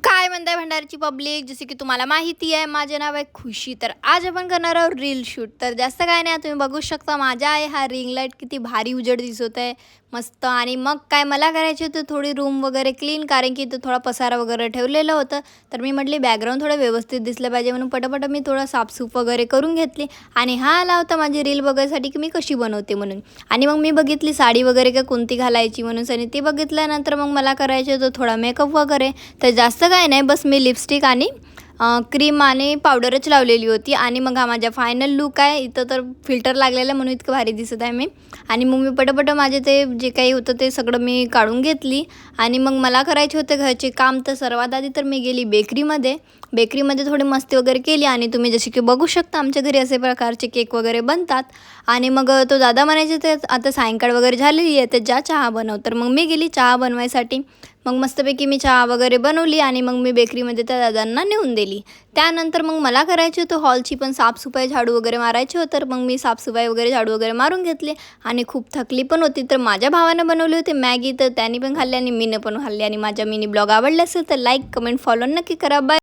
काय म्हणताय भंडारची पब्लिक, जसे की तुम्हाला माहिती आहे माझे नाव आहे खुशी. तर आज आपण करणार आहोत रील शूट. तर जास्त काय नाही, तुम्ही बघू शकता माझ्या आहे हा रिंग लाईट किती भारी उजेड दिसत आहे मस्त. आणि मग काय मला करायचे होते थोडी रूम वगैरे क्लीन, कारण की इथं थोडा पसारा वगैरे ठेवलेलं होतं. तर मी म्हटली बॅकग्राऊंड थोडं व्यवस्थित दिसलं पाहिजे म्हणून पटापट मी थोडं साफसूफ वगैरे करून घेतली. आणि हा आला होता माझी रील बघायसाठी की मी कशी बनवते म्हणून. आणि मग मी बघितली साडी वगैरे का कोणती घालायची म्हणून, आणि ती बघितल्यानंतर मग मला करायचे होतं थोडा मेकअप वगैरे. तर जास्त काय नाही, बस मी लिपस्टिक आणि क्रीम आणि पावडरच लावलेली होती. आणि मग हा माझा फायनल लूक आहे. इथं तर फिल्टर लागलेलं म्हणून इतकं भारी दिसत आहे मी. आणि मग मी पटापट माझे ते जे काही होतं ते सगळं मी काढून घेतली. आणि मग मला करायचे होते घरचे काम. तर सर्वात आधी तर मी गेली बेकरीमध्ये थोडी मस्ती वगैरे केली. आणि तुम्ही जसे की बघू शकता आमच्या घरी असे प्रकारचे केक वगैरे बनतात. आणि मग तो दादा म्हणायचे ते आता सायंकाळ वगैरे झालेली आहे तर जा चहा बनव. तर मग मी गेली चहा बनवायसाठी. मग मस्तपैकी मी चहा वगैरे बनवली आणि मग मी बेकरीमध्ये त्या दादांना नेऊन दिली. त्यानंतर मग मला करायची होतं हॉलची पण साफसफाई, झाडू वगैरे मारायची होतं. तर मग मी साफसफाई वगैरे झाडू वगैरे मारून घेतली. आणि खूप थकली पण होती. तर माझ्या भावानं बनवली होती मॅगी, तर त्यांनी पण खाल्ली आणि मीनं पण खाल्ली. आणि माझ्या मिनी ब्लॉग आवडला असेल तर लाईक, कमेंट, फॉलो नक्की करा. बाय.